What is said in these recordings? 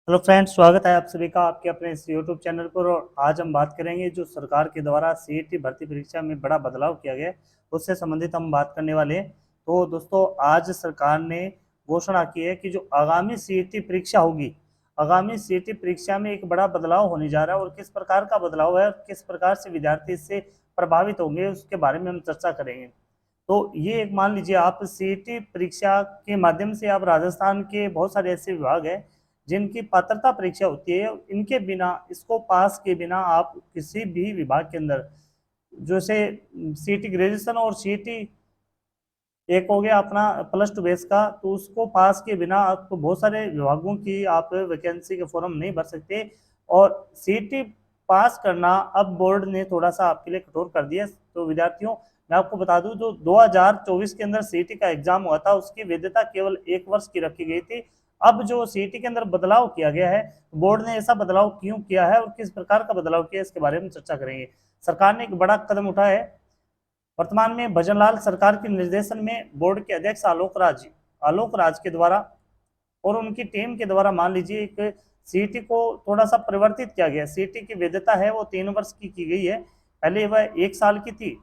Hello friends, स्वागत है आप सभी का आपके अपने इस यूट्यूब चैनल पर। और आज हम बात करेंगे जो सरकार के द्वारा सीईटी भर्ती परीक्षा में बड़ा बदलाव किया गया है, उससे संबंधित हम बात करने वाले हैं। तो दोस्तों, आज सरकार ने घोषणा की है कि जो आगामी सीईटी परीक्षा होगी, आगामी सीईटी परीक्षा में एक बड़ा बदलाव होने जा रहा है। और किस प्रकार का बदलाव है और किस प्रकार से विद्यार्थी इससे प्रभावित होंगे, उसके बारे में हम चर्चा करेंगे। तो ये एक मान लीजिए, आप सीईटी परीक्षा के माध्यम से आप राजस्थान के बहुत सारे ऐसे विभाग हैं जिनकी पात्रता परीक्षा होती है, इनके बिना, इसको पास के बिना आप किसी भी विभाग के अंदर, जैसे सीईटी ग्रेजुएशन और सीईटी एक हो गया अपना प्लस टू बेस का, तो उसको पास के बिना आपको बहुत सारे विभागों की आप वैकेंसी के फॉर्म नहीं भर सकते। और सीईटी पास करना अब बोर्ड ने थोड़ा सा आपके लिए कठोर कर दिया। तो विद्यार्थियों, मैं आपको बता दूं, जो 2024 के अंदर सीईटी का एग्जाम हुआ था, उसकी वैधता केवल 1 वर्ष की रखी गई थी। अब जो सीईटी के अंदर बदलाव किया गया है, बोर्ड ने ऐसा बदलाव क्यों किया है और किस प्रकार का बदलाव किया है, इसके बारे में चर्चा करेंगे। सरकार ने एक बड़ा कदम उठाया है। वर्तमान में भजनलाल सरकार के निर्देशन में बोर्ड के अध्यक्ष आलोक राज के द्वारा और उनकी टीम के द्वारा, मान लीजिए, एक सीईटी को थोड़ा सा परिवर्तित किया गया। सीईटी की वैधता है वो 3 वर्ष की गई है। पहले वह 1 साल की थी,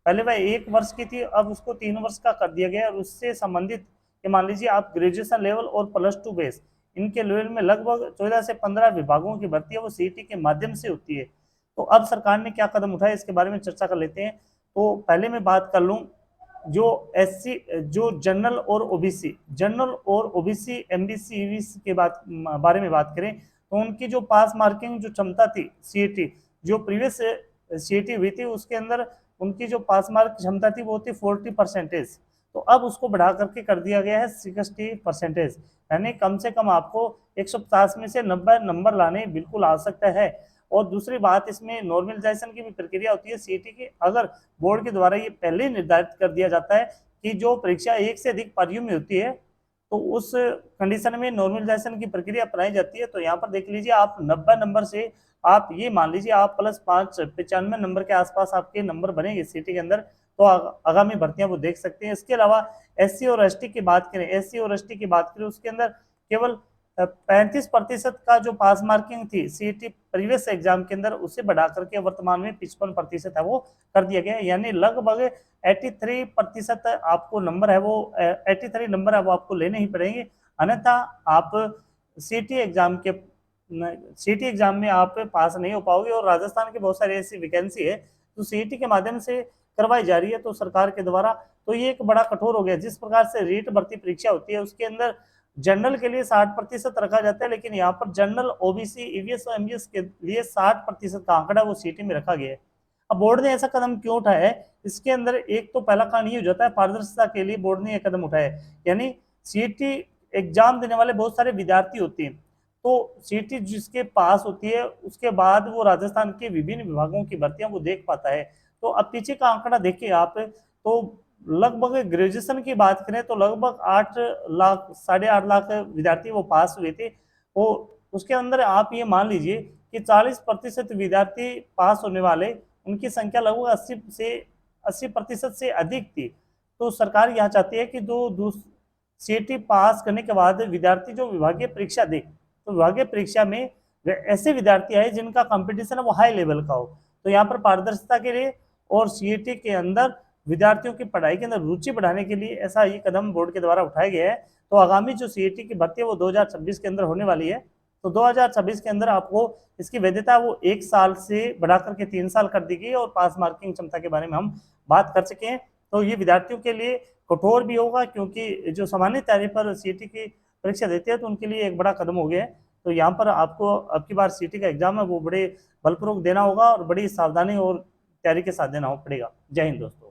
पहले वह 1 वर्ष की थी, अब उसको 3 वर्ष का कर दिया गया। और उससे संबंधित, मान लीजिए, आप ग्रेजुएशन लेवल और प्लस टू बेस, इनके लेवल में लगभग 14 से 15 विभागों की भर्ती है वो सीईटी के माध्यम से होती है। तो अब सरकार ने क्या कदम उठाया, इसके बारे में चर्चा कर लेते हैं। तो पहले मैं बात कर लूं, जो एससी, जो जनरल और ओबीसी, एमबीसी, ईबीसी के बारे में बात करें, तो उनकी जो पास मार्किंग जो क्षमता थी, सीईटी जो प्रीवियस सीईटी हुई थी, उसके अंदर उनकी जो पास मार्क क्षमता थी वो थी 40%। तो अब उसको बढ़ा करके कर दिया गया है 60%। यानी कम से कम आपको 150 में से 90 नंबर लाने बिल्कुल आवश्यकता है। और दूसरी बात, इसमें नॉर्मलाइजेशन की भी प्रक्रिया होती है सीईटी की। अगर बोर्ड के द्वारा ये पहले ही निर्धारित कर दिया जाता है कि जो परीक्षा एक से अधिक पारियों में होती है, तो उस कंडीशन में नॉर्मलाइजेशन की प्रक्रिया अपनाई जाती है। तो यहाँ पर देख लीजिए, आप 90 नंबर से, आप ये मान लीजिए, आप +5 95 नंबर के आसपास आपके नंबर बनेंगे सीईटी के अंदर, तो आगामी भर्तियां वो देख सकते हैं। इसके अलावा एससी और एसटी की बात करें, उसके अंदर केवल 35% का जो पास मार्किंग थी सीईटी प्रीवियस एग्जाम के अंदर, उसे बढ़ा करके वर्तमान में 55% है वो कर दिया गया है। यानी लगभग 83% आपको नंबर है वो 83 नंबर है वो आपको लेने ही पड़ेंगे। अन्यथा आप सीईटी एग्जाम के सीईटी एग्जाम में आप पास नहीं हो पाओगे। और राजस्थान के बहुत सारे ऐसी वैकेंसी है जो सीईटी के माध्यम से करवाई जा रही है, तो सरकार के द्वारा। तो ये एक बड़ा कठोर हो गया। जिस प्रकार से रीट भर्ती परीक्षा होती है, उसके अंदर जनरल के लिए 60% रखा जाता है, लेकिन यहाँ पर जनरल, ओबीसी, ईवीएस और एमजीएस के लिए 60% का आंकड़ा वो सीईटी में रखा गया है। अब बोर्ड ने ऐसा कदम क्यों उठाया है, इसके अंदर एक तो पहला कारण ये हो जाता है, पारदर्शिता के लिए बोर्ड ने यह कदम उठाया है। यानी सीईटी एग्जाम देने वाले बहुत सारे विद्यार्थी होते हैं, तो सीईटी जिसके पास होती है, उसके बाद वो राजस्थान के विभिन्न विभागों की भर्तियां वो देख पाता है। तो अब पीछे का आंकड़ा देखिए आप, तो लगभग ग्रेजुएशन की बात करें तो लगभग 8 लाख, 8.5 लाख विद्यार्थी वो पास हुए थे। वो उसके अंदर आप ये मान लीजिए कि 40% विद्यार्थी पास होने वाले, उनकी संख्या लगभग 80% से अधिक थी। तो सरकार यह चाहती है कि जो सीईटी पास करने के बाद विद्यार्थी जो विभागीय परीक्षा दे, तो विभागीय परीक्षा में ऐसे विद्यार्थी आए जिनका कंपटीशन है वो हाई लेवल का हो। तो यहाँ पर पारदर्शिता के लिए और सीईटी के अंदर विद्यार्थियों की पढ़ाई के अंदर रुचि बढ़ाने के लिए ऐसा ये कदम बोर्ड के द्वारा उठाया गया है। तो आगामी जो सीईटी की भर्ती है वो 2026 के अंदर होने वाली है। तो 2026 के अंदर आपको इसकी वैधता वो 1 साल से बढ़ा करके 3 साल कर दी गई। और पास मार्किंग क्षमता के बारे में हम बात कर चुके हैं। तो ये विद्यार्थियों के लिए कठोर भी होगा, क्योंकि जो सामान्य तैयारी पर सीईटी की परीक्षा देते हैं, तो उनके लिए एक बड़ा कदम हो गया है। तो यहाँ पर आपको अब की बार सीईटी का एग्जाम है वो बड़े बलपूर्वक देना होगा और बड़ी सावधानी और तैयारी के साथ देना पड़ेगा। जय हिंद दोस्तों।